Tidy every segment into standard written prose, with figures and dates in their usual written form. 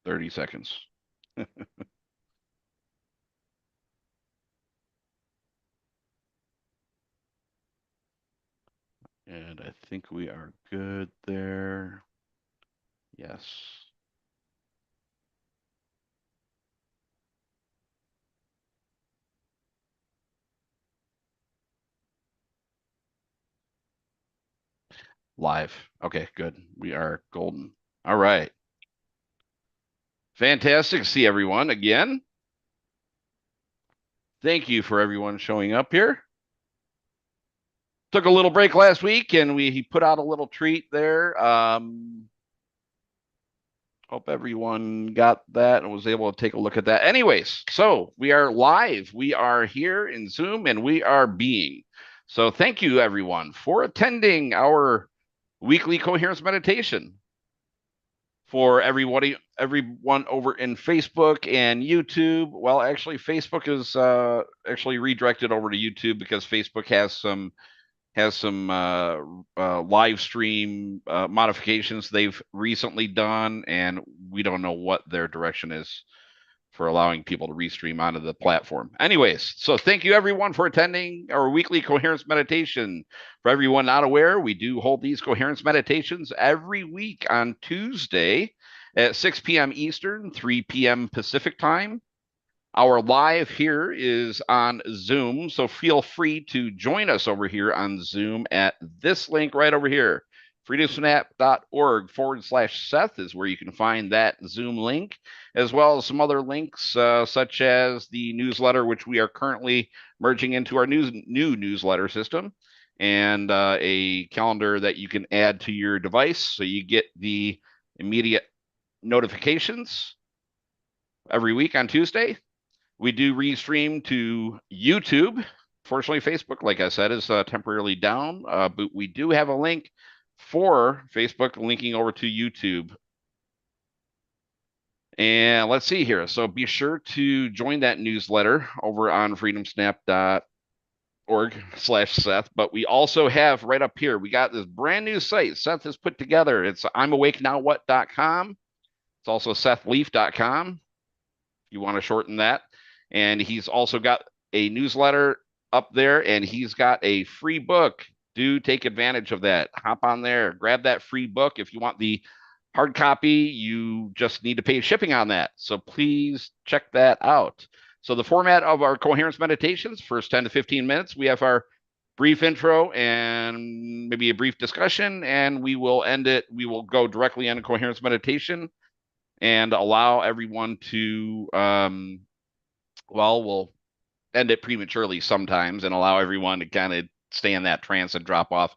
30 seconds. And I think we are good there. Yes. Live. Okay, good. We are golden. All right. Fantastic to see everyone again. Thank you for everyone showing up here. Took a little break last week and he put out a little treat there. Hope everyone got that and was able to take a look at that. Anyways, so we are live. We are here in Zoom and we are being. So thank you everyone for attending our weekly Coherence Meditation. For everyone over in Facebook and YouTube. Well, actually, Facebook is actually redirected over to YouTube because Facebook has some live stream modifications they've recently done, and we don't know what their direction is for allowing people to restream onto the platform. Anyways, so thank you everyone for attending our weekly Coherence Meditation. For everyone not aware, we do hold these Coherence Meditations every week on Tuesday at 6 p.m. Eastern, 3 p.m. Pacific time. Our live here is on Zoom, so feel free to join us over here on Zoom at this link right over here. freedomsnap.org/Seth is where you can find that Zoom link, as well as some other links such as the newsletter, which we are currently merging into our new newsletter system, and a calendar that you can add to your device so you get the immediate notifications every week on Tuesday. We do restream to YouTube. Fortunately, Facebook, like I said, is temporarily down, but we do have a link for Facebook linking over to YouTube. And let's see here. So be sure to join that newsletter over on freedomsnap.org/Seth. But we also have right up here, we got this brand new site Seth has put together. It's I'mAwakeNowWhat.com. It's also SethLeaf.com. If you want to shorten that. And he's also got a newsletter up there, and he's got a free book. Do take advantage of that. Hop on there, grab that free book. If you want the hard copy, you just need to pay shipping on that. So please check that out. So the format of our Coherence Meditations, first 10 to 15 minutes, we have our brief intro and maybe a brief discussion, and we will end it. We will go directly into Coherence Meditation and allow everyone to we'll end it prematurely sometimes and allow everyone to kind of stay in that trance and drop off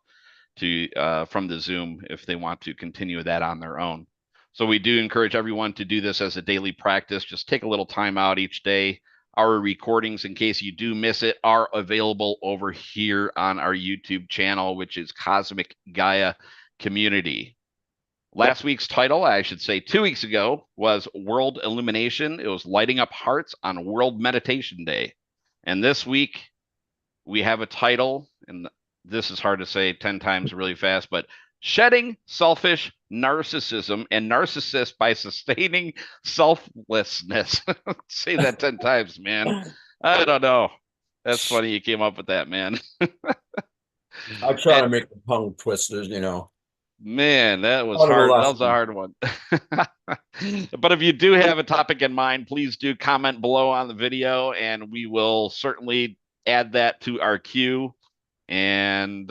to from the Zoom if they want to continue that on their own. So we do encourage everyone to do this as a daily practice. Just take a little time out each day. Our recordings, in case you do miss it, are available over here on our YouTube channel, which is Cosmic Gaia Community. Last week's title, I should say 2 weeks ago, was World Illumination. It was Lighting Up Hearts on World Meditation Day. And this week, we have a title, and this is hard to say 10 times really fast, but Shedding Selfish Narcissism and Narcissists by Sustaining Selflessness. Say that 10 times, man. I don't know. That's funny you came up with that, man. I try to make the tongue twisters, Man, that was part of the hard. That was a lesson. hard one. But if you do have a topic in mind, please do comment below on the video, and we will certainly add that to our queue and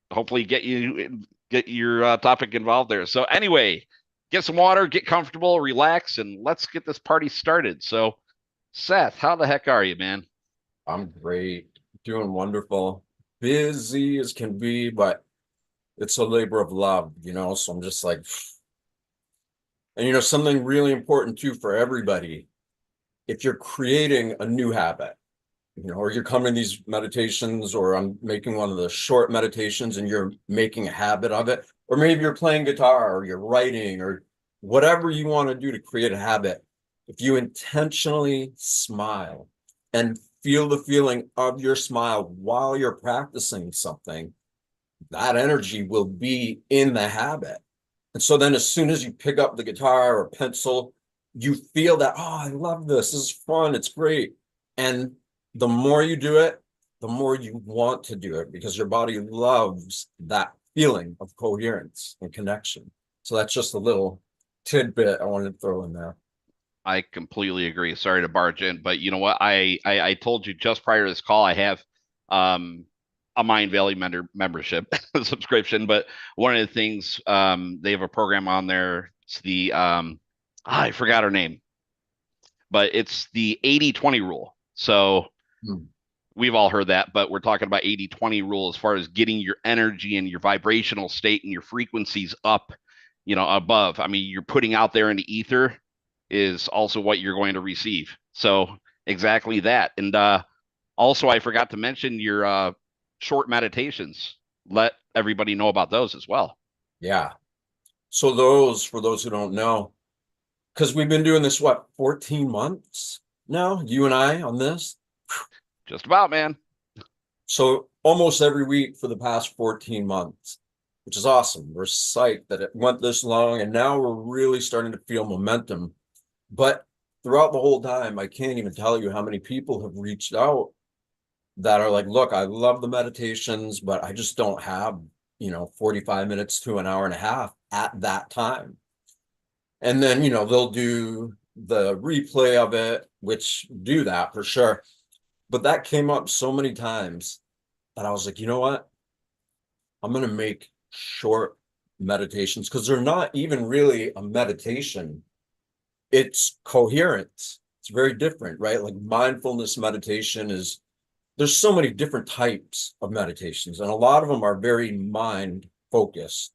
hopefully get your topic involved there. So anyway, get some water, get comfortable, relax, and let's get this party started. So, Seth, how the heck are you, man? I'm great, doing wonderful, busy as can be, but it's a labor of love, so I'm just like, and something really important too for everybody. If you're creating a new habit, or you're coming to these meditations, or I'm making one of the short meditations and you're making a habit of it, or maybe you're playing guitar or you're writing or whatever you want to do to create a habit. If you intentionally smile and feel the feeling of your smile while you're practicing something, that energy will be in the habit. And so then as soon as you pick up the guitar or pencil you feel that, oh, I love this. This is fun. It's great. And the more you do it, the more you want to do it because your body loves that feeling of coherence and connection. So that's just a little tidbit I wanted to throw in there. I completely agree. Sorry to barge in, but you know what? I told you just prior to this call, I have um, a Mind Valley membership subscription. But one of the things they have a program on there. It's the I forgot her name, but it's the 80-20 rule. So Hmm. we've all heard that, but we're talking about 80-20 rule as far as getting your energy and your vibrational state and your frequencies up, above. I mean, you're putting out there in the ether is also what you're going to receive. So exactly that. And also, I forgot to mention your short meditations. Let everybody know about those as well. Yeah. So those, for those who don't know, because we've been doing this, what, 14 months now, you and I on this? Just about, man. So almost every week for the past 14 months, which is awesome. We're psyched that it went this long, and now we're really starting to feel momentum. But throughout the whole time, I can't even tell you how many people have reached out that are like, look, I love the meditations, but I just don't have, 45 minutes to an hour and a half at that time. And then, they'll do the replay of it, which do that for sure. But that came up so many times that I was like, you know what? I'm going to make short meditations because they're not even really a meditation. It's coherence. It's very different, right? Like mindfulness meditation is, there's so many different types of meditations, and a lot of them are very mind focused.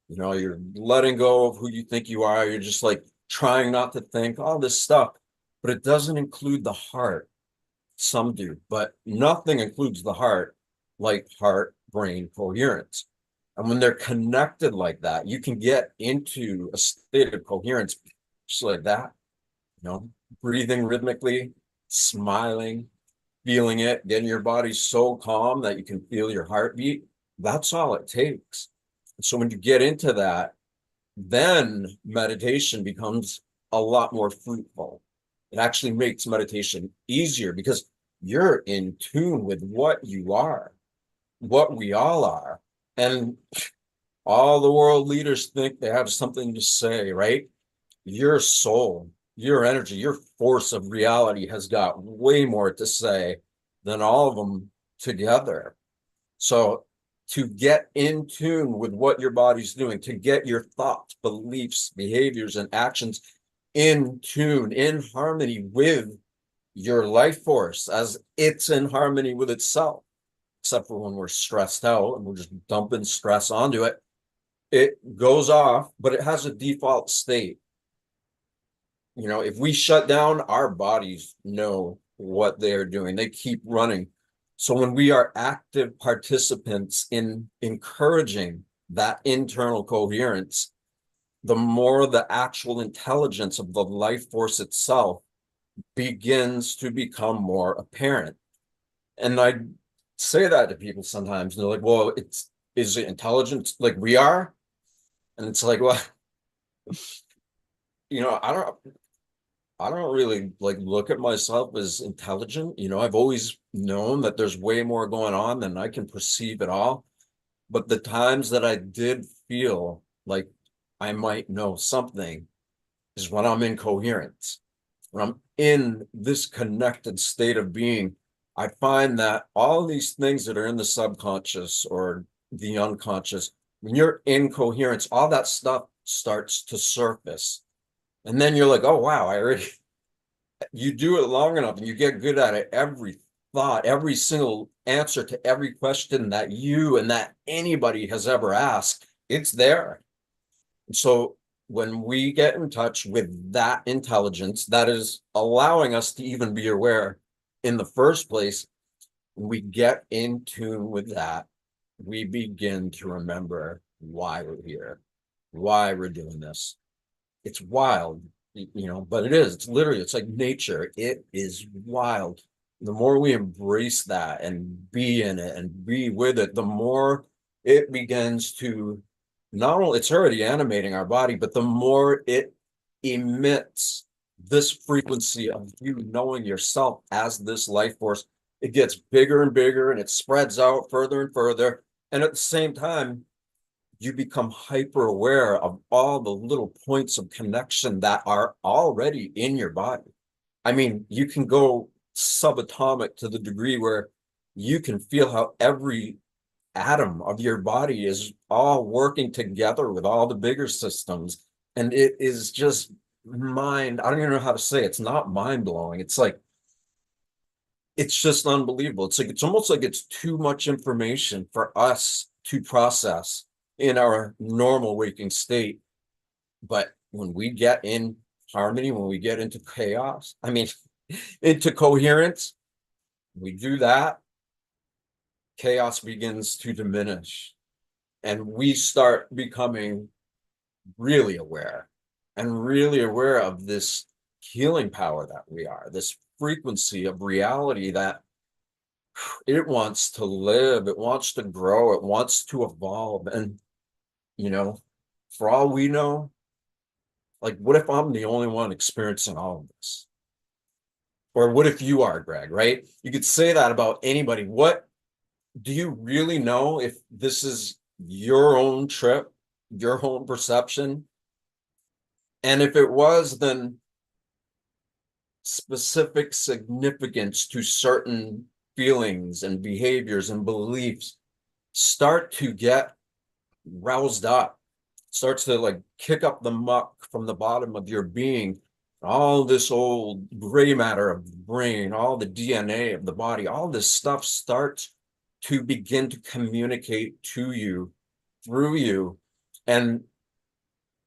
You're letting go of who you think you are. You're just like trying not to think all this stuff, but it doesn't include the heart. Some do, but nothing includes the heart like heart brain coherence. And when they're connected like that, you can get into a state of coherence just like that, breathing rhythmically, smiling, feeling it, getting your body so calm that you can feel your heartbeat. That's all it takes. So when you get into that, then meditation becomes a lot more fruitful. It actually makes meditation easier because you're in tune with what you are, what we all are. And all the world leaders think they have something to say, right? Your soul, your energy, your force of reality has got way more to say than all of them together. So to get in tune with what your body's doing, to get your thoughts, beliefs, behaviors, and actions in tune, in harmony with your life force as it's in harmony with itself, except for when we're stressed out and we're just dumping stress onto it. It goes off, but it has a default state. If we shut down, our bodies know what they're doing. They keep running. So when we are active participants in encouraging that internal coherence, the more the actual intelligence of the life force itself begins to become more apparent. And I say that to people sometimes, and they're like, well, is it intelligent like we are? And it's like, well, you know, I don't I don't really like look at myself as intelligent. I've always known that there's way more going on than I can perceive at all. But the times that I did feel like I might know something is when I'm in coherence, when I'm in this connected state of being. I find that all these things that are in the subconscious or the unconscious, when you're in coherence, all that stuff starts to surface. And then you're like, oh, wow, you do it long enough and you get good at it. Every thought, every single answer to every question that you and that anybody has ever asked, it's there. And so when we get in touch with that intelligence that is allowing us to even be aware in the first place, when we get in tune with that, we begin to remember why we're here, why we're doing this. It's wild, but it is. It's literally, it's like nature. It is wild. The more we embrace that and be in it and be with it, the more it begins to not only, it's already animating our body, but the more it emits this frequency of you knowing yourself as this life force, it gets bigger and bigger and it spreads out further and further. And at the same time, you become hyper aware of all the little points of connection that are already in your body. I mean, you can go subatomic to the degree where you can feel how every atom of your body is all working together with all the bigger systems. And it is just I don't even know how to say it. It's not mind blowing. It's like, it's just unbelievable. It's like, it's almost like it's too much information for us to process in our normal waking state. But when we get in harmony, when we get into chaos, I mean, into coherence, we do that, chaos begins to diminish and we start becoming really aware and really aware of this healing power that we are, this frequency of reality that it wants to live, it wants to grow, it wants to evolve. And, you know, for all we know, like, what if I'm the only one experiencing all of this? Or what if you are, Greg, right? You could say that about anybody. What do you really know if this is your own trip, your own perception? And if it was, then specific significance to certain feelings and behaviors and beliefs start to get roused up, starts to like kick up the muck from the bottom of your being, all this old gray matter of the brain, all the DNA of the body, all this stuff starts to begin to communicate to you through you, and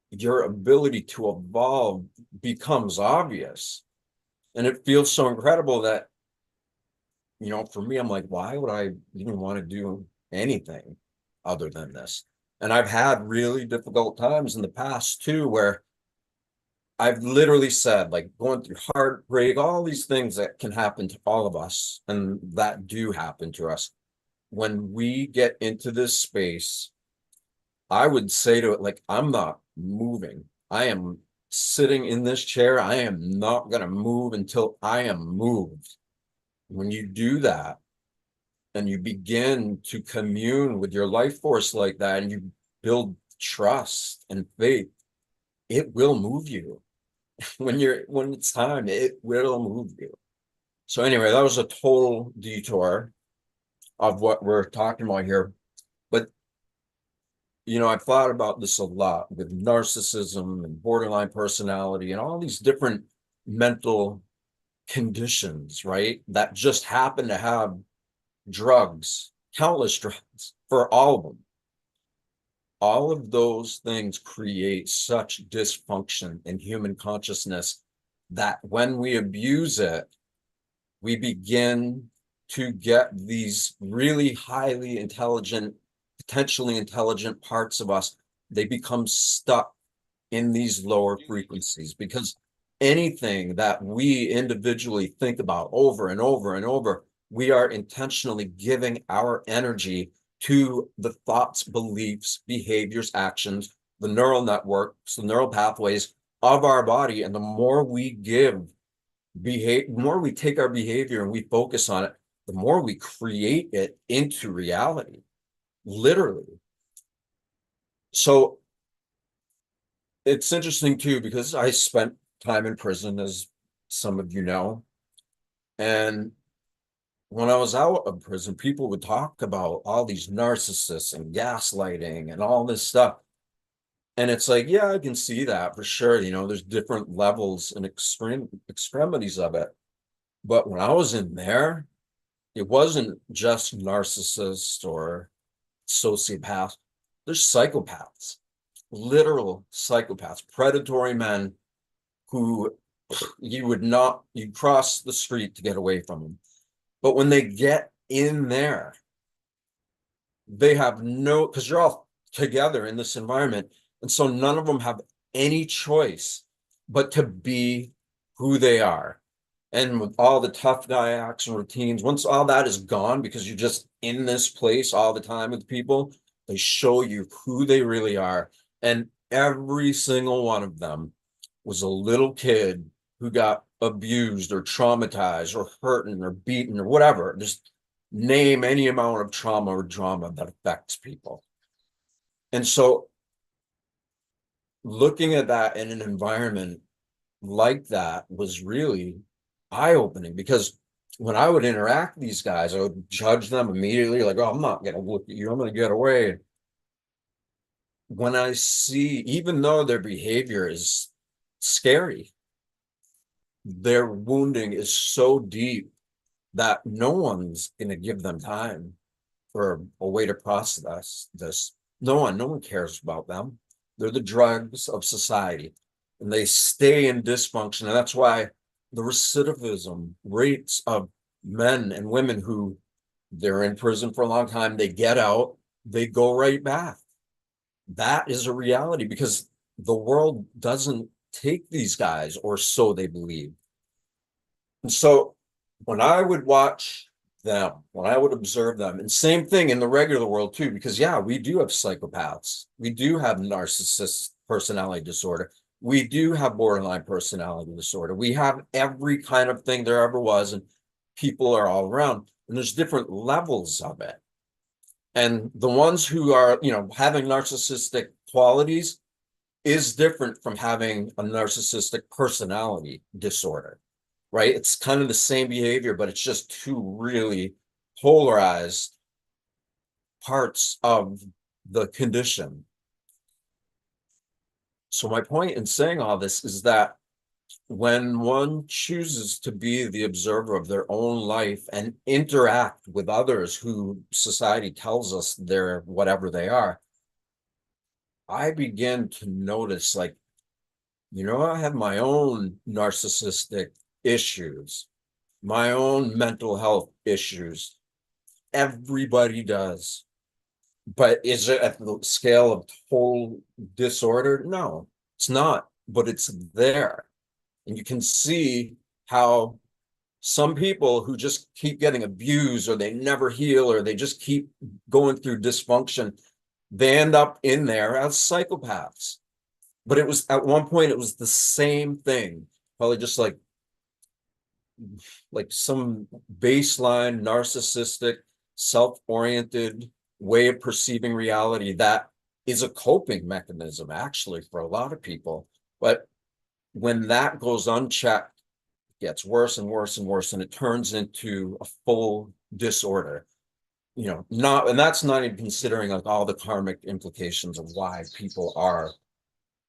your ability to evolve becomes obvious. And it feels so incredible that, you know, for me, I'm like, why would I even want to do anything other than this? And I've had really difficult times in the past too, where I've literally said, like, going through heartbreak, all these things that can happen to all of us and that do happen to us. When we get into this space, I would say to it, like, I'm not moving. I am sitting in this chair. I am not going to move until I am moved. When you do that and you begin to commune with your life force like that, and you build trust and faith, it will move you. When it's time, it will move you. So anyway, that was a total detour of what we're talking about here. But, you know, I've thought about this a lot with narcissism and borderline personality and all these different mental conditions, right? That just happen to have drugs, countless drugs for all of them. All of those things create such dysfunction in human consciousness that when we abuse it, we begin to get these really highly intelligent, potentially intelligent parts of us. They become stuck in these lower frequencies because anything that we individually think about over and over and over, we are intentionally giving our energy to the thoughts, beliefs, behaviors, actions, the neural networks, the neural pathways of our body. And the more we give the more we take our behavior and we focus on it, the more we create it into reality, literally. So it's interesting too, because I spent time in prison, as some of you know. And when I was out of prison, people would talk about all these narcissists and gaslighting and all this stuff. And it's like, yeah, I can see that for sure. You know, there's different levels and extremities of it. But when I was in there, it wasn't just narcissists or sociopaths. There's psychopaths, literal psychopaths, predatory men who you'd cross the street to get away from them. But when they get in there, they have no, because you're all together in this environment. And so none of them have any choice but to be who they are. And with all the tough guy acts and routines, once all that is gone, because you're just in this place all the time with people, they show you who they really are. And every single one of them was a little kid who got abused or traumatized or hurting or beaten or whatever. Just name any amount of trauma or drama that affects people. And so looking at that in an environment like that was really eye-opening, because when I would interact with these guys, I would judge them immediately, like, oh, I'm not going to look at you, I'm going to get away. When I see, even though their behavior is scary, their wounding is so deep that no one's going to give them time for a way to process this. No one cares about them. They're the drugs of society, and they stay in dysfunction. And that's why the recidivism rates of men and women who they're in prison for a long time, they get out, they go right back. That is a reality, because the world doesn't take these guys, or so they believe. And so when I would watch them, when I would observe them, and same thing in the regular world too, because yeah, we do have psychopaths. We do have narcissist personality disorder. We do have borderline personality disorder. We have every kind of thing there ever was, and people are all around. And there's different levels of it. And the ones who are, having narcissistic qualities is different from having a narcissistic personality disorder, right? It's kind of the same behavior, but it's just two really polarized parts of the condition. So my point in saying all this is that when one chooses to be the observer of their own life and interact with others who society tells us they're whatever they are, I begin to notice, like, I have my own narcissistic issues, my own mental health issues. Everybody does. But is it at the scale of total disorder? No, it's not, but it's there. And you can see how some people who just keep getting abused, or they never heal, or they just keep going through dysfunction, they end up in there as psychopaths. But it was, at one point, it was the same thing, probably just like some baseline narcissistic, self-oriented way of perceiving reality that is a coping mechanism, actually, for a lot of people. But when that goes unchecked, it gets worse and worse and worse, and it turns into a full disorder. And that's not even considering like all the karmic implications of why people are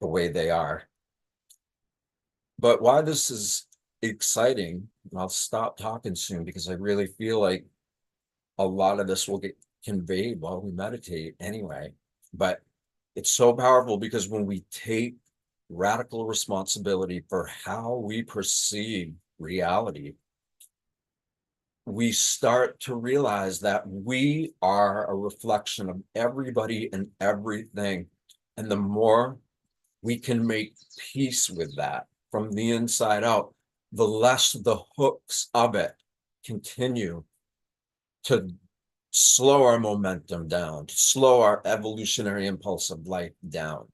the way they are. But why this is exciting, and I'll stop talking soon because I really feel like a lot of this will get conveyed while we meditate anyway. But it's so powerful because when we take radical responsibility for how we perceive reality, we start to realize that we are a reflection of everybody and everything. And the more we can make peace with that from the inside out, the less the hooks of it continue to slow our momentum down, to slow our evolutionary impulse of life down.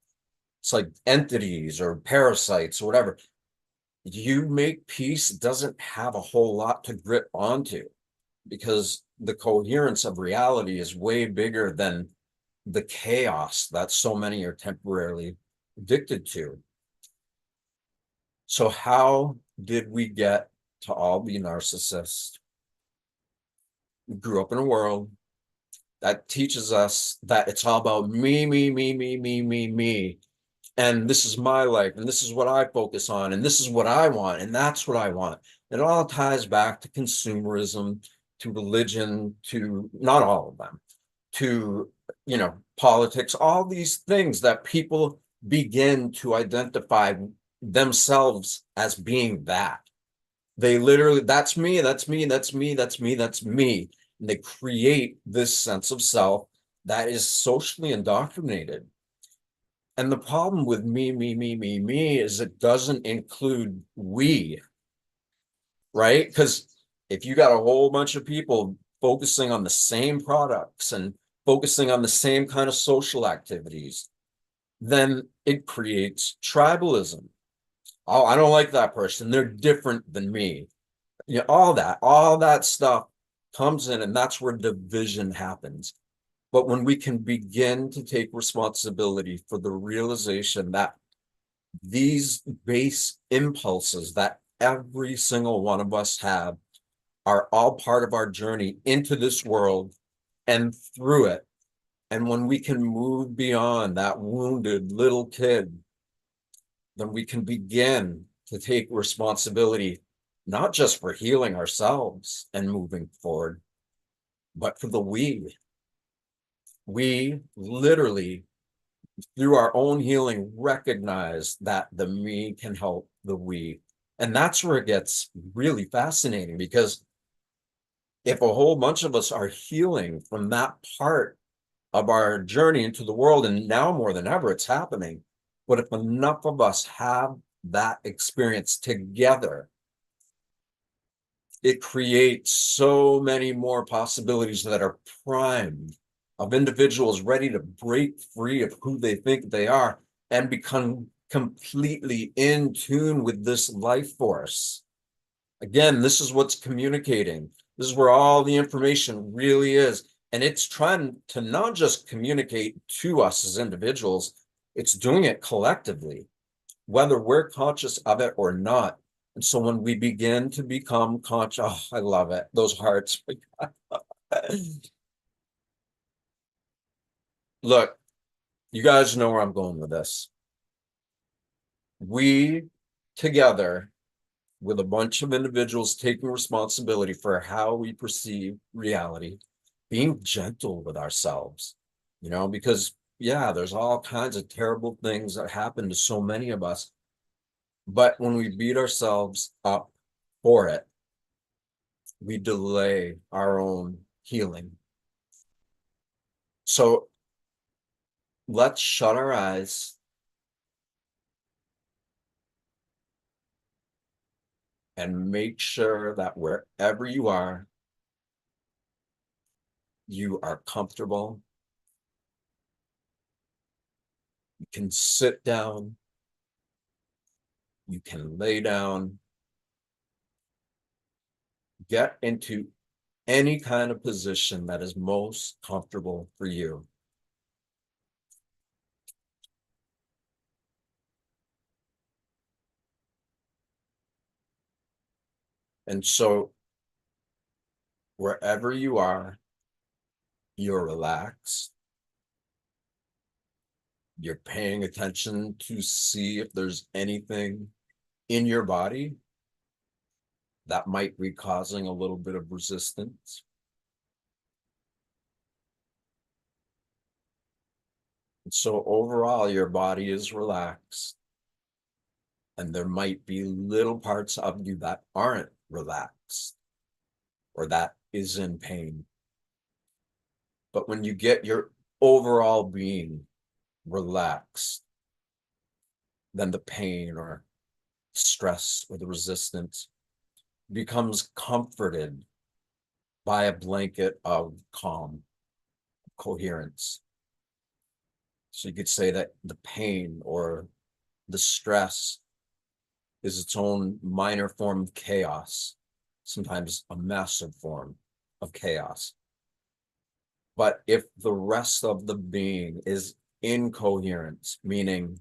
It's like entities or parasites or whatever. You make peace, doesn't have a whole lot to grip onto, because the coherence of reality is way bigger than the chaos that so many are temporarily addicted to. So how did we get to all be narcissists? We grew up in a world that teaches us that it's all about me, me, me, me, me, me, me. And this is my life, and this is what I focus on, and this is what I want, and that's what I want. It all ties back to consumerism, to religion, to not all of them, to, politics, all these things that people begin to identify themselves as being that. They literally, that's me, that's me, that's me, that's me, that's me. And they create this sense of self that is socially indoctrinated. And the problem with me, me, me, me, me is it doesn't include we, right? Because if you got a whole bunch of people focusing on the same products and focusing on the same kind of social activities, then it creates tribalism. Oh, I don't like that person. They're different than me. You know, all that stuff comes in, and that's where division happens. But when we can begin to take responsibility for the realization that these base impulses that every single one of us have are all part of our journey into this world and through it. And when we can move beyond that wounded little kid, then we can begin to take responsibility, not just for healing ourselves and moving forward, but for the we. We literally, through our own healing, recognize that the me can help the we. And that's where it gets really fascinating, because if a whole bunch of us are healing from that part of our journey into the world, and now more than ever it's happening, but if enough of us have that experience together, it creates so many more possibilities that are primed of individuals ready to break free of who they think they are and become completely in tune with this life force. Again, this is what's communicating. This is where all the information really is. And it's trying to not just communicate to us as individuals, it's doing it collectively, whether we're conscious of it or not. And so when we begin to become conscious, oh, I love it. Those hearts. Look, you guys know where I'm going with this. We together, with a bunch of individuals taking responsibility for how we perceive reality, being gentle with ourselves, because yeah, there's all kinds of terrible things that happen to so many of us. But when we beat ourselves up for it, we delay our own healing. So let's shut our eyes and make sure that wherever you are comfortable. You can sit down, you can lay down, get into any kind of position that is most comfortable for you. And so wherever you are, you're relaxed. You're paying attention to see if there's anything in your body that might be causing a little bit of resistance. And so overall, your body is relaxed. And there might be little parts of you that aren't relaxed or that is in pain. But when you get your overall being relaxed, then the pain or stress or the resistance becomes comforted by a blanket of calm, coherence. So you could say that the pain or the stress is its own minor form of chaos, sometimes a massive form of chaos. But if the rest of the being is incoherent, meaning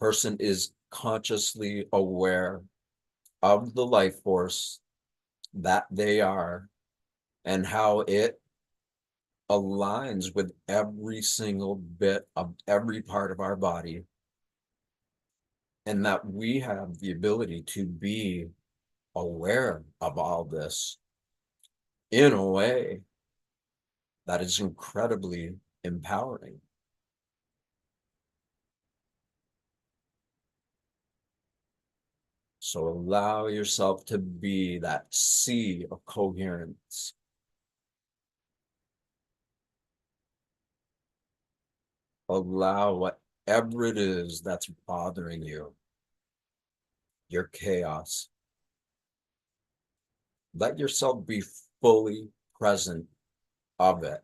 person is consciously aware of the life force that they are and how it aligns with every single bit of every part of our body, and that we have the ability to be aware of all this in a way that is incredibly empowering. So allow yourself to be that sea of coherence. Allow whatever it is that's bothering you, your chaos. Let yourself be fully present of it.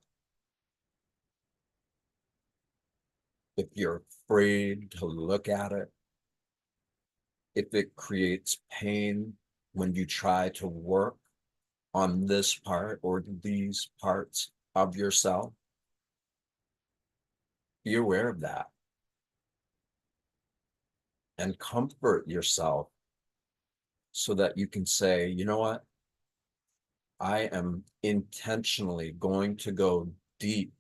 If you're afraid to look at it, if it creates pain when you try to work on this part or these parts of yourself, be aware of that and comfort yourself so that you can say, you know what? I am intentionally going to go deep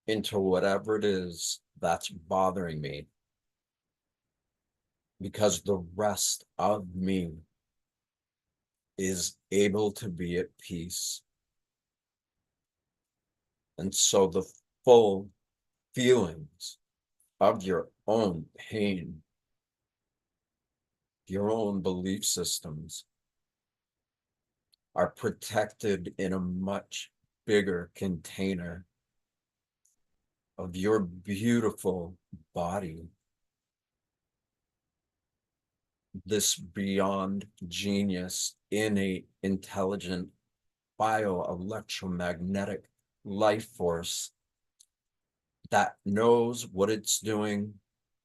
into whatever it is that's bothering me, because the rest of me is able to be at peace. And so the full feelings of your own pain, your own belief systems, are protected in a much bigger container of your beautiful body, this beyond genius, innate, intelligent, bioelectromagnetic life force that knows what it's doing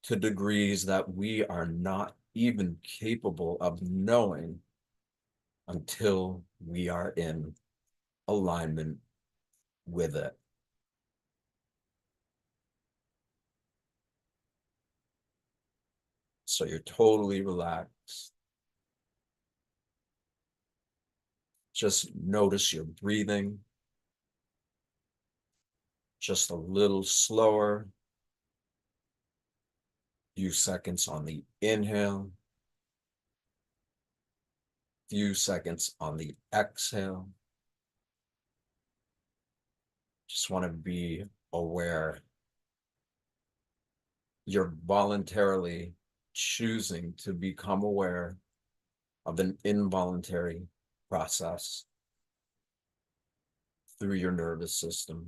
to degrees that we are not even capable of knowing until we are in alignment with it. So you're totally relaxed. Just notice your breathing, just a little slower. Few seconds on the inhale, few seconds on the exhale. Just want to be aware. You're voluntarily choosing to become aware of an involuntary process through your nervous system.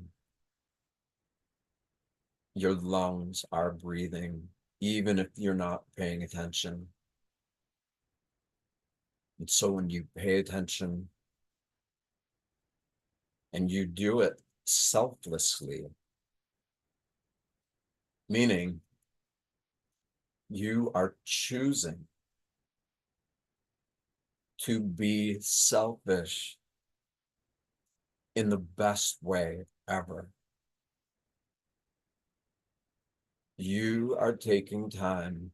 Your lungs are breathing, even if you're not paying attention. And so when you pay attention and you do it selflessly, meaning you are choosing to be selfish in the best way ever. You are taking time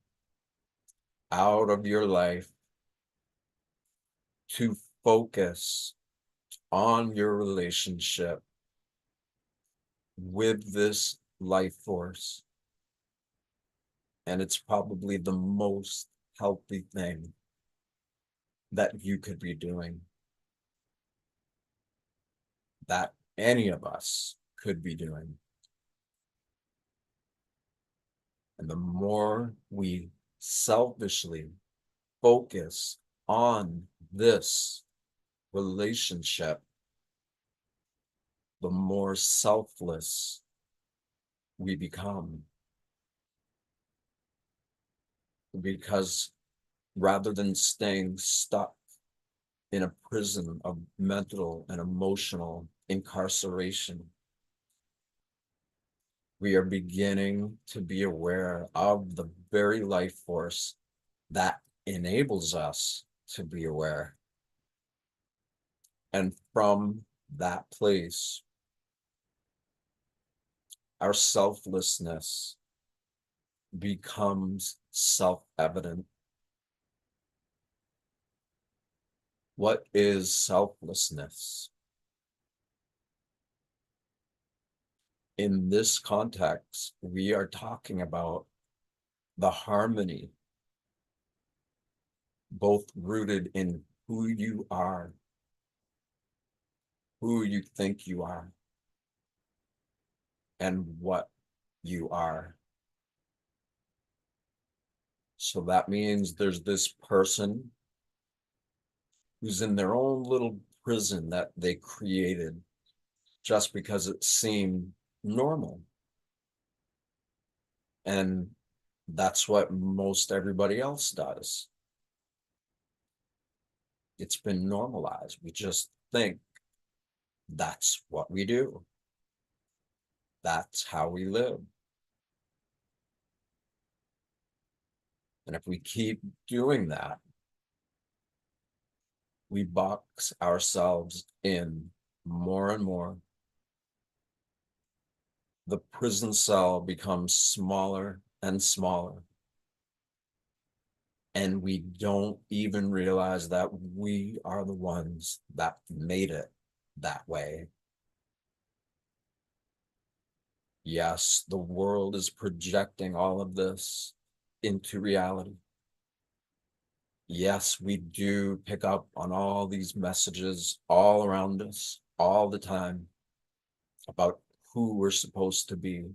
out of your life to focus on your relationship with this life force. And it's probably the most healthy thing that you could be doing, that any of us could be doing. And the more we selfishly focus on this relationship, the more selfless we become. Because rather than staying stuck in a prison of mental and emotional incarceration, we are beginning to be aware of the very life force that enables us to be aware. And from that place, our selflessness becomes self-evident. What is selflessness? In this context, we are talking about the harmony, both rooted in who you are, who you think you are, and what you are. So that means there's this person who's in their own little prison that they created just because it seemed normal. And that's what most everybody else does. It's been normalized. We just think that's what we do. That's how we live. And if we keep doing that, we box ourselves in more and more. The prison cell becomes smaller and smaller. And we don't even realize that we are the ones that made it that way. Yes, the world is projecting all of this into reality. Yes, we do pick up on all these messages all around us all the time about who we're supposed to be.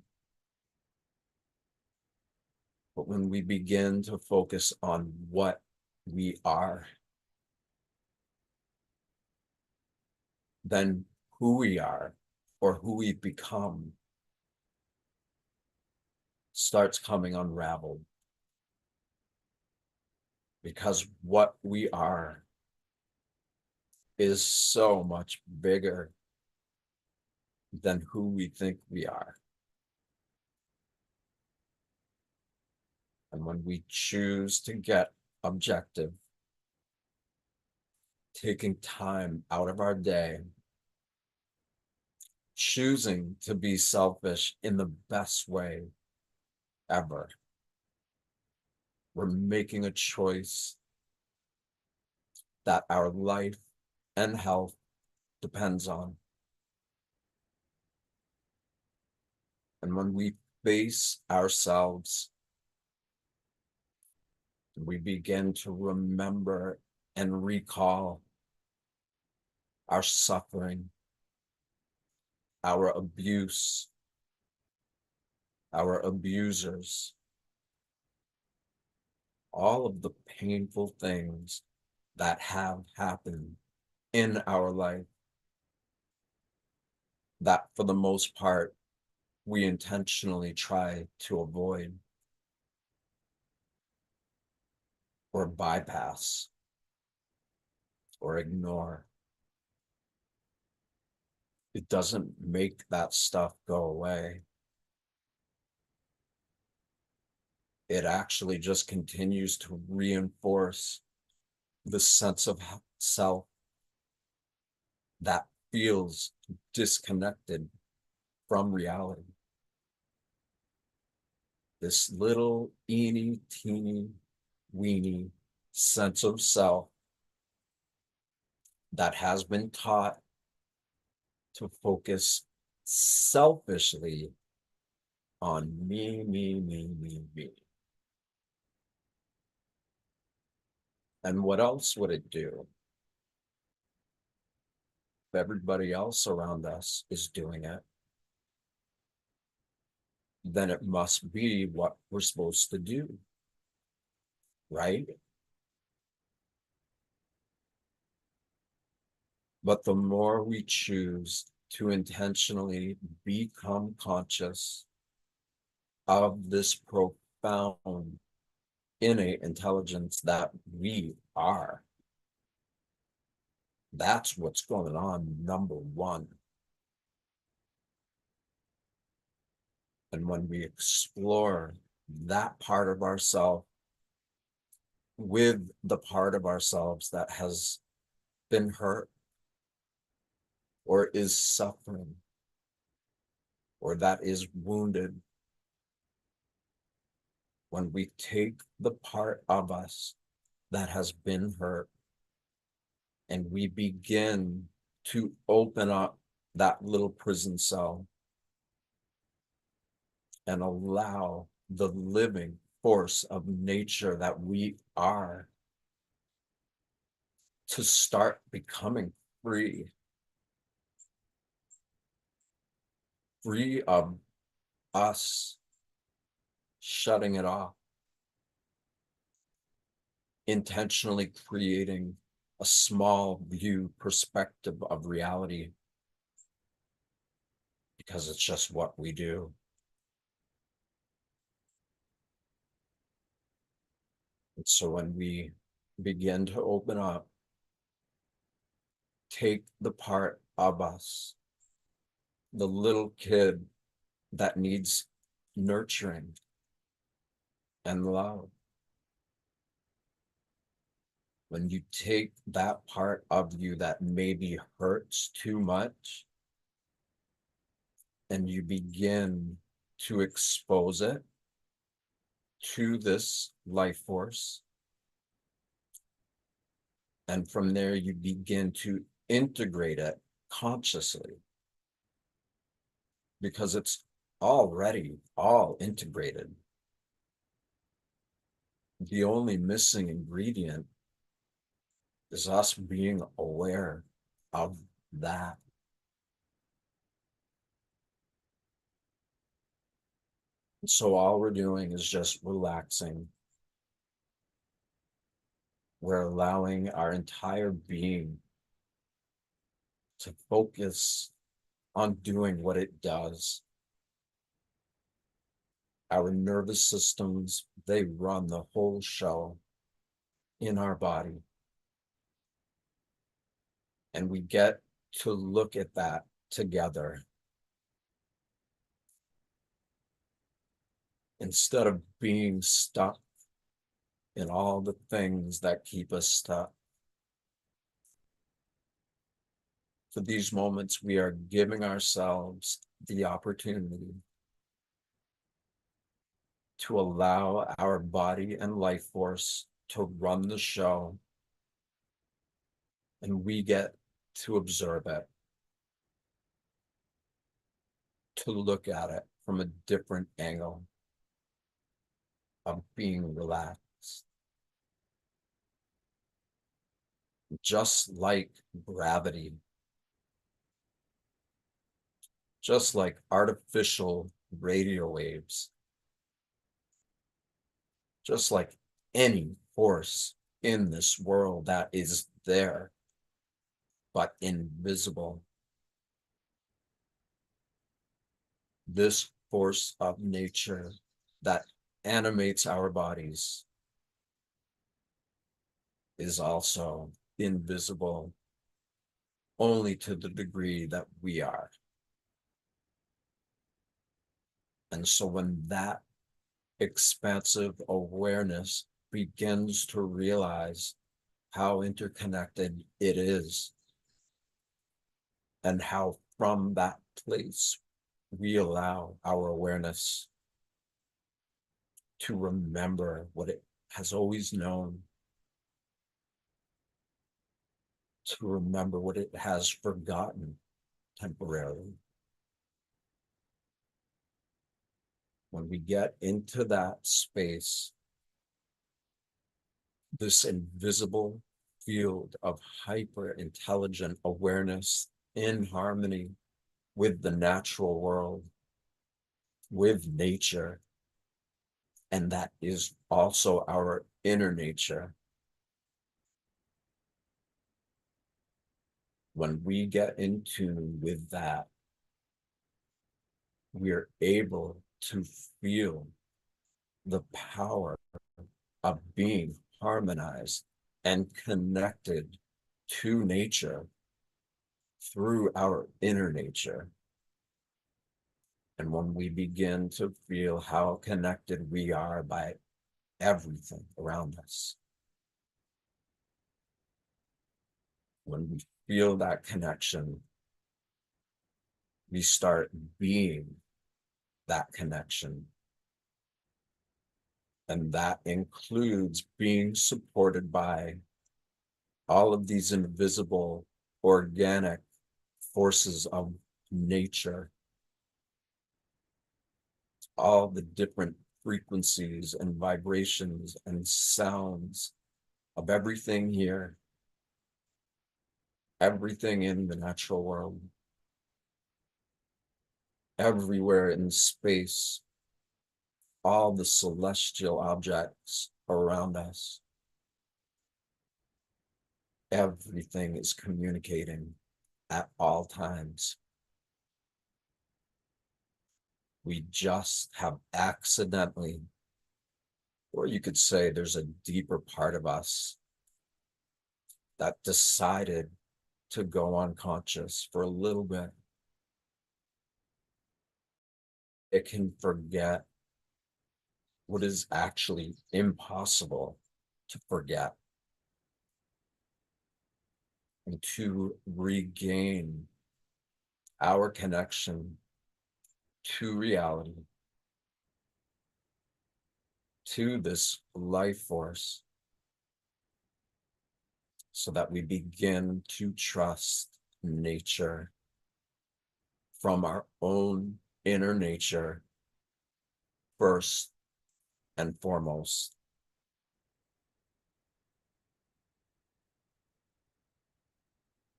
But when we begin to focus on what we are, then who we are or who we've become starts coming unraveled. Because what we are is so much bigger than who we think we are. And when we choose to get objective, taking time out of our day, choosing to be selfish in the best way ever, we're making a choice that our life and health depends on. And when we face ourselves, we begin to remember and recall our suffering, our abuse, our abusers, all of the painful things that have happened in our life that for the most part we intentionally try to avoid or bypass or ignore. It doesn't make that stuff go away. It actually just continues to reinforce the sense of self that feels disconnected from reality. This little eeny teeny weeny sense of self that has been taught to focus selfishly on me, me, me, me, me. And what else would it do? If everybody else around us is doing it, then it must be what we're supposed to do, right? But the more we choose to intentionally become conscious of this profound innate intelligence that we are, that's what's going on, number one. And when we explore that part of ourselves with the part of ourselves that has been hurt or is suffering or that is wounded, when we take the part of us that has been hurt and we begin to open up that little prison cell and allow the living force of nature that we are to start becoming free, free of us shutting it off, intentionally creating a small view perspective of reality because it's just what we do. And so when we begin to open up, take the part of us, the little kid that needs nurturing and love, When you take that part of you that maybe hurts too much and you begin to expose it to this life force, and from there you begin to integrate it consciously, because it's already all integrated. The only missing ingredient is us being aware of that. So all we're doing is just relaxing. We're allowing our entire being to focus on doing what it does. Our nervous systems, they run the whole show in our body. And we get to look at that together instead of being stuck in all the things that keep us stuck. For these moments, we are giving ourselves the opportunity to allow our body and life force to run the show, and we get to observe it, to look at it from a different angle of being relaxed. Just like gravity, just like artificial radio waves, just like any force in this world that is there, but invisible. This force of nature that animates our bodies is also invisible only to the degree that we are. And so when that expansive awareness begins to realize how interconnected it is, and how from that place we allow our awareness to remember what it has always known, to remember what it has forgotten temporarily. When we get into that space, this invisible field of hyper intelligent awareness in harmony with the natural world, with nature, and that is also our inner nature. When we get in tune with that, we're able to feel the power of being harmonized and connected to nature through our inner nature. And when we begin to feel how connected we are by everything around us, when we feel that connection, we start being that connection. And that includes being supported by all of these invisible organic forces of nature, all the different frequencies and vibrations and sounds of everything here, everything in the natural world, everywhere in space, all the celestial objects around us. Everything is communicating at all times. We just have accidentally, or you could say there's a deeper part of us that decided to go unconscious for a little bit. It can forget what is actually impossible to forget. and to regain our connection to reality, to this life force, so that we begin to trust nature from our own inner nature first and foremost.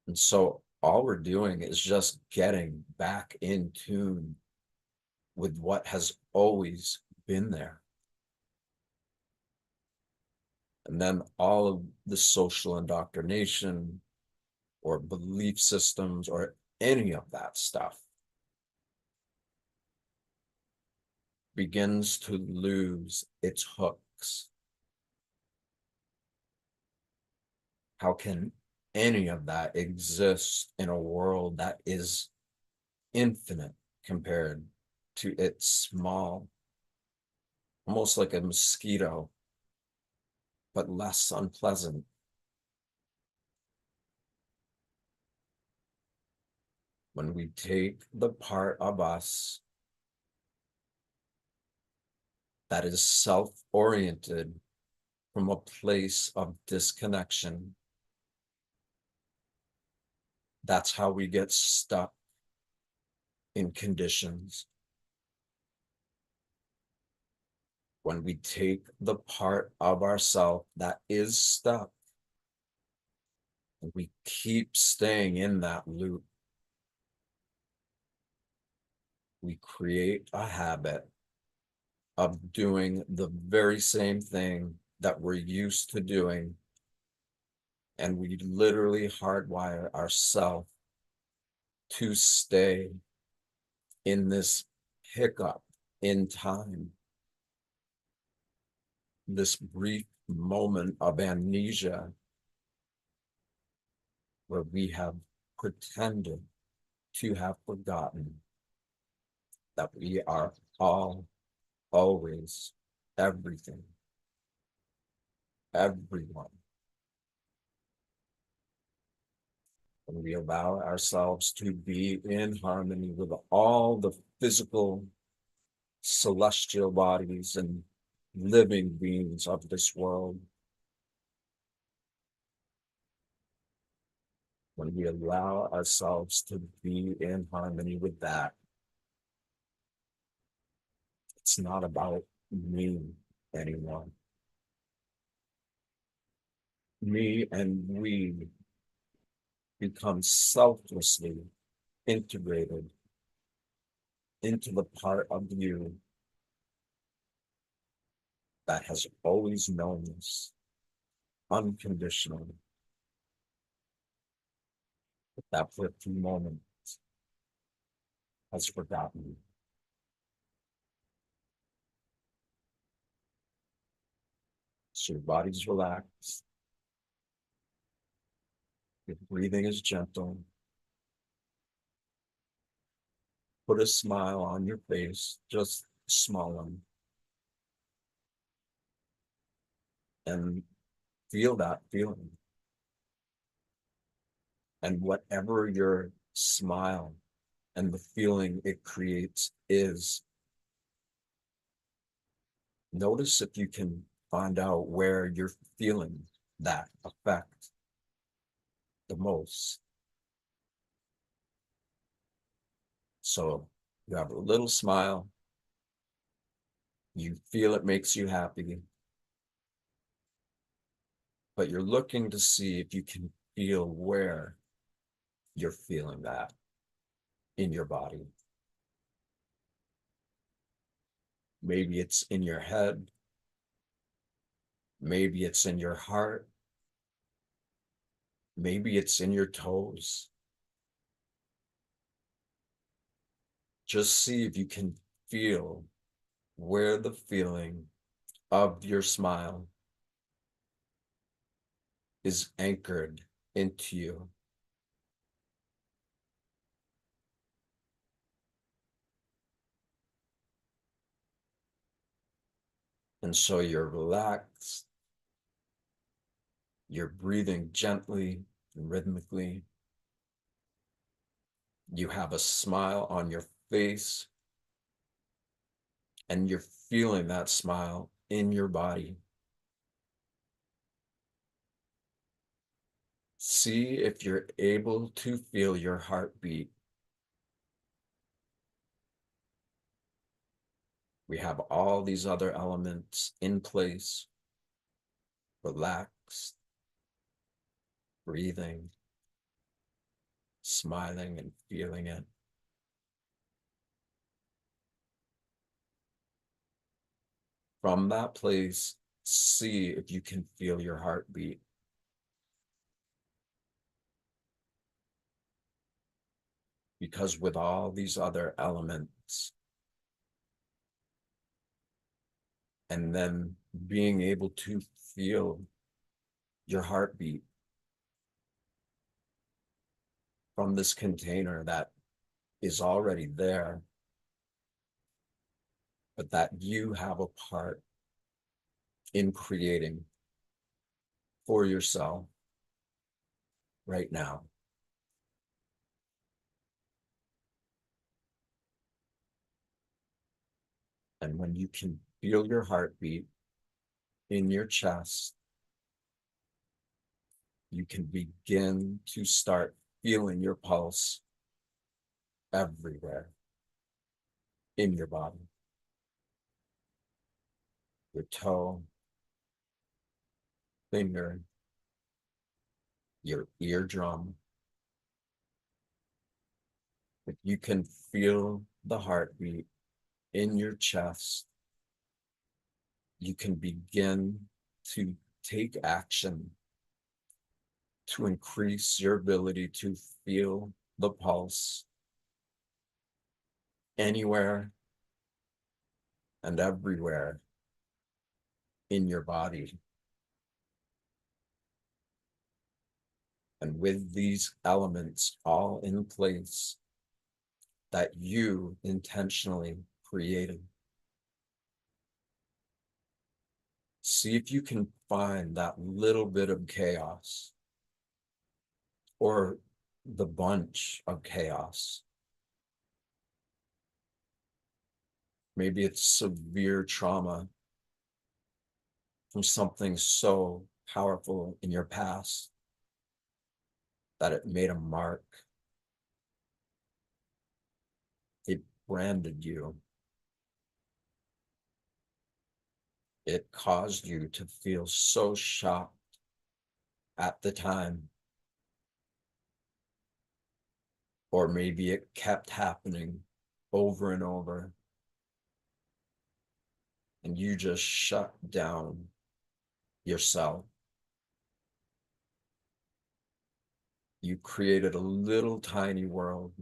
And so all we're doing is just getting back in tune with what has always been there. And then all of the social indoctrination or belief systems or any of that stuff begins to lose its hooks. How can any of that exist in a world that is infinite compared to its small, almost like a mosquito, but less unpleasant? When we take the part of us that is self-oriented from a place of disconnection, that's how we get stuck in conditions. When we take the part of ourself that is stuck, and we keep staying in that loop, we create a habit of doing the very same thing that we're used to doing, and we literally hardwire ourselves to stay in this hiccup in time, this brief moment of amnesia where we have pretended to have forgotten that we are all, always, everything, everyone. When we allow ourselves to be in harmony with all the physical, celestial bodies and living beings of this world, when we allow ourselves to be in harmony with that, it's not about me anymore. Me and we become selflessly integrated into the part of you that has always known this unconditionally, that for a few moments has forgotten. So your body's relaxed, your breathing is gentle. Put a smile on your face, just a small one, and feel that feeling. And whatever your smile and the feeling it creates is, notice if you can find out where you're feeling that effect the most. So you have a little smile, you feel it makes you happy, but you're looking to see if you can feel where you're feeling that in your body. Maybe it's in your head, maybe it's in your heart, maybe it's in your toes. Just see if you can feel where the feeling of your smile is anchored into you. And so you're relaxed, you're breathing gently, and rhythmically. You have a smile on your face, and you're feeling that smile in your body. See if you're able to feel your heartbeat. We have all these other elements in place, relaxed, breathing, smiling and feeling it. From that place, see if you can feel your heartbeat. Because with all these other elements, and then being able to feel your heartbeat from this container that is already there, but that you have a part in creating for yourself right now. And when you can feel your heartbeat in your chest, you can begin to start feeling your pulse everywhere in your body. Your toe, finger, your eardrum. If you can feel the heartbeat in your chest, you can begin to take action to increase your ability to feel the pulse anywhere and everywhere in your body. And with these elements all in place that you intentionally created, see if you can find that little bit of chaos or the bunch of chaos. Maybe it's severe trauma from something so powerful in your past that it made a mark. It branded you. It caused you to feel so shocked at the time. Or maybe it kept happening over and over, and you just shut down yourself. You created a little tiny world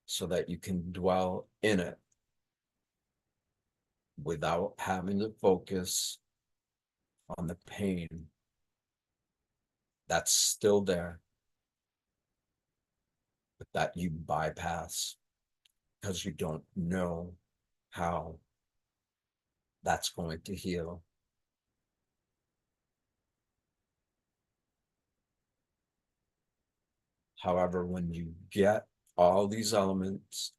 so that you can dwell in it without having to focus on the pain that's still there, but that you bypass because you don't know how that's going to heal. However, when you get all these elements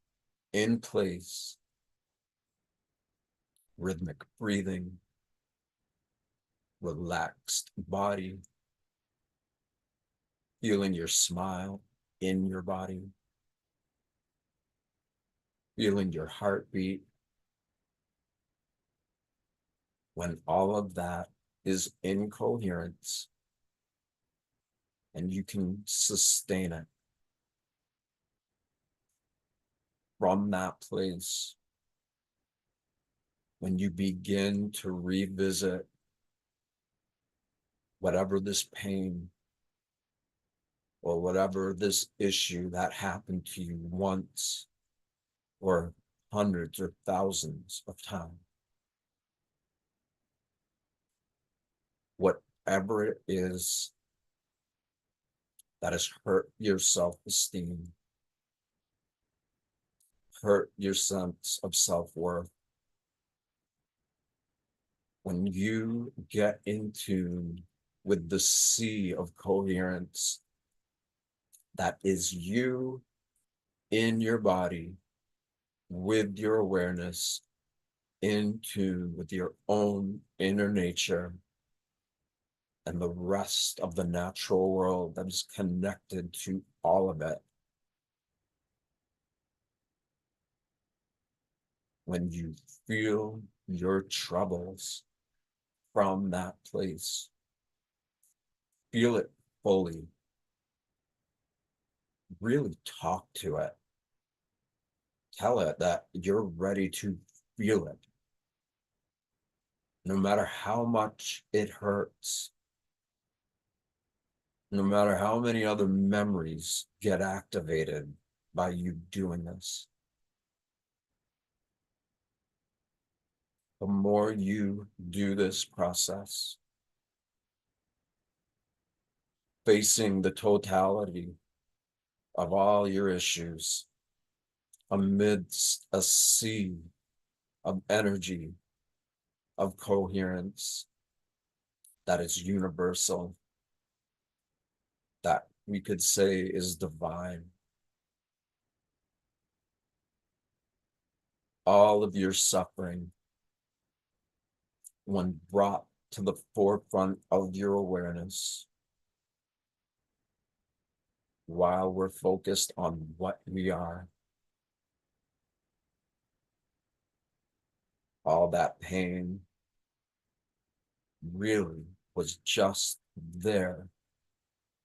in place, rhythmic breathing, relaxed body, feeling your smile in your body, feeling your heartbeat, when all of that is in coherence and you can sustain it from that place, when you begin to revisit whatever this pain or whatever this issue that happened to you once or hundreds or thousands of times, whatever it is that has hurt your self-esteem, hurt your sense of self-worth, when you get into with the sea of coherence that is you in your body, with your awareness, in tune with your own inner nature and the rest of the natural world that is connected to all of it. When you feel your troubles from that place, feel it fully, really talk to it, tell it that you're ready to feel it, no matter how much it hurts, no matter how many other memories get activated by you doing this. The more you do this process, facing the totality of all your issues amidst a sea of energy, of coherence that is universal, that we could say is divine. All of your suffering, when brought to the forefront of your awareness, while we're focused on what we are, all that pain really was just there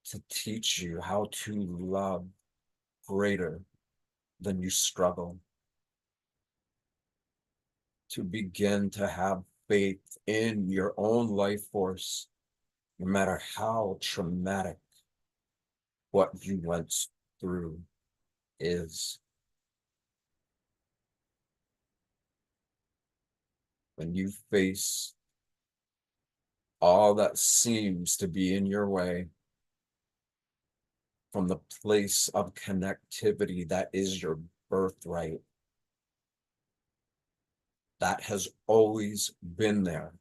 to teach you how to love greater than you struggle, to begin to have faith in your own life force, no matter how traumatic what you went through is. When you face all that seems to be in your way from the place of connectivity that is your birthright, that has always been there,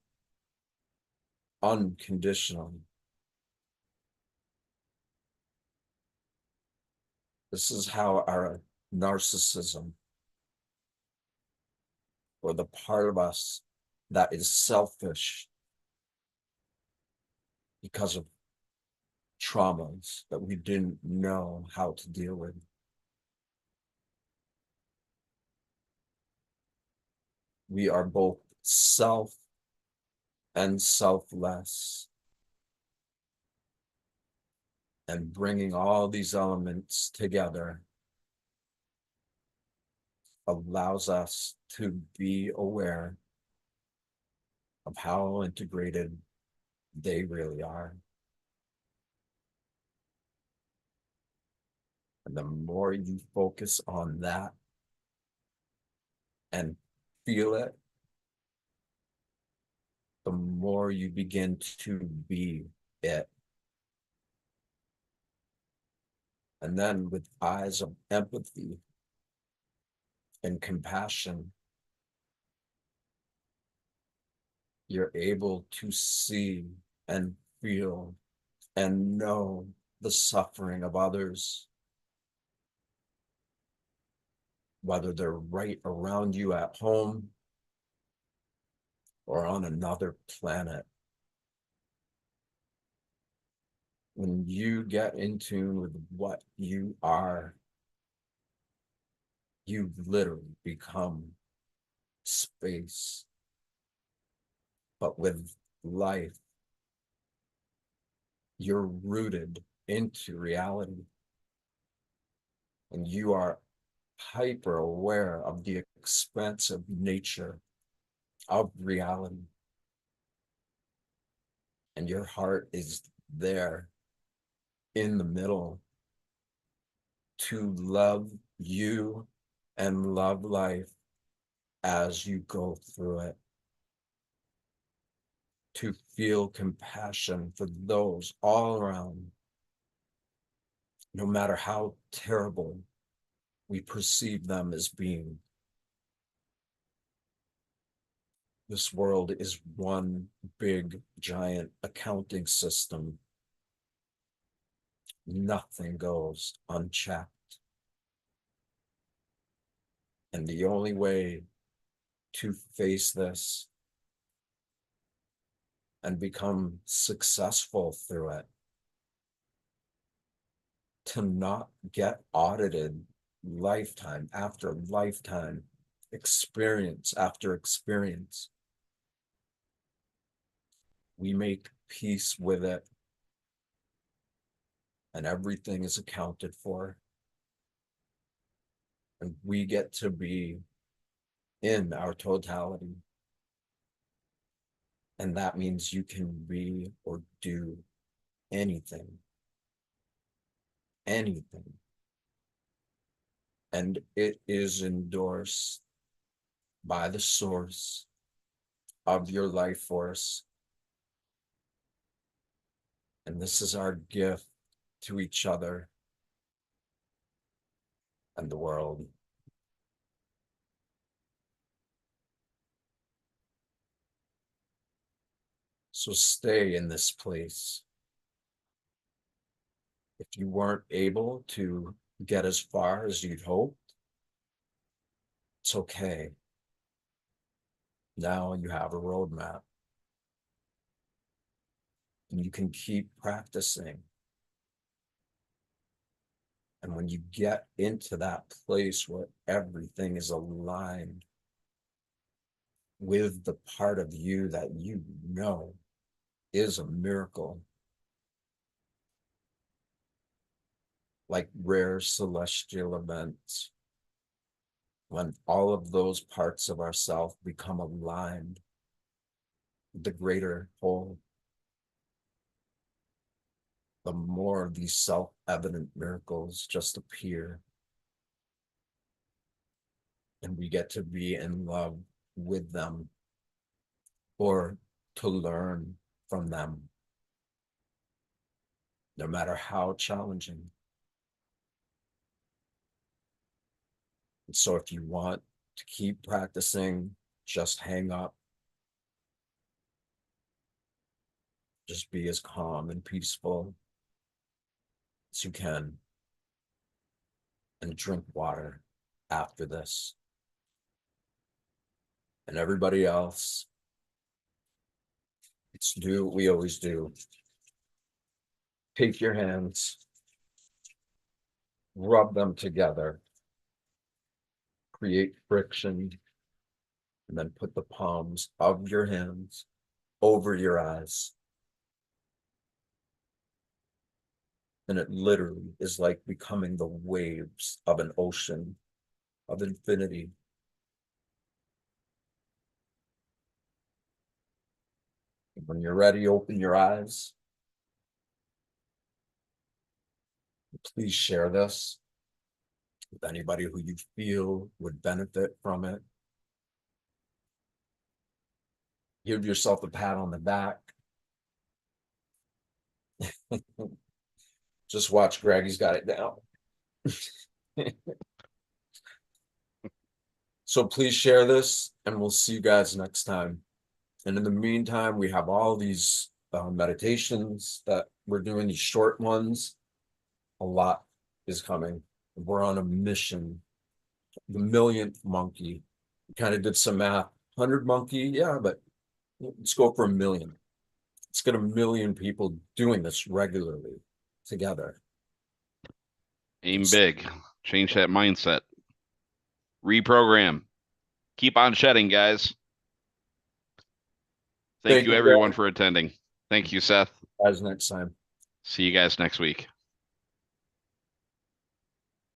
unconditionally. This is how our narcissism, or the part of us that is selfish because of traumas that we didn't know how to deal with. We are both self and selfless. And bringing all these elements together allows us to be aware of how integrated they really are. And the more you focus on that and feel it, the more you begin to be it. And then with eyes of empathy and compassion, you're able to see and feel and know the suffering of others, whether they're right around you at home or on another planet. When you get in tune with what you are, you literally become space. But with life, you're rooted into reality. And you are hyper aware of the expansive nature of reality. And your heart is there in the middle to love you and love life as you go through it, to feel compassion for those all around, no matter how terrible we perceive them as being. This world is one big, giant accounting system. Nothing goes unchecked. And the only way to face this and become successful through it, to not get audited lifetime after lifetime, experience after experience. We make peace with it, and everything is accounted for. And we get to be in our totality. And that means you can be or do anything. Anything. And it is endorsed by the source of your life force. And this is our gift to each other and the world. So stay in this place. If you weren't able to get as far as you'd hoped, it's okay. Now you have a roadmap. And you can keep practicing. And when you get into that place where everything is aligned with the part of you that you know is a miracle, like rare celestial events, when all of those parts of ourself become aligned with the greater whole, the more these self-evident miracles just appear. And we get to be in love with them, or to learn from them, no matter how challenging. And so if you want to keep practicing, just hang up. Just be as calm and peaceful as you can, and drink water after this. And everybody else, let's do what we always do. Take your hands, rub them together, create friction, and then put the palms of your hands over your eyes. And it literally is like becoming the waves of an ocean of infinity. And when you're ready, open your eyes. Please share this with anybody who you feel would benefit from it. Give yourself a pat on the back. Just watch Greg, he's got it down. So please share this, and we'll see you guys next time. And in the meantime, we have all these meditations that we're doing, these short ones. A lot is coming. We're on a mission. The millionth monkey. We kind of did some math. 100 monkey, yeah, but let's go for 1 million. Let's get 1 million people doing this regularly together. Aim big. Change that mindset. Reprogram. Keep on shedding, guys. Thank you, everyone, for attending. Thank you, Seth. Guys, next time. See you guys next week.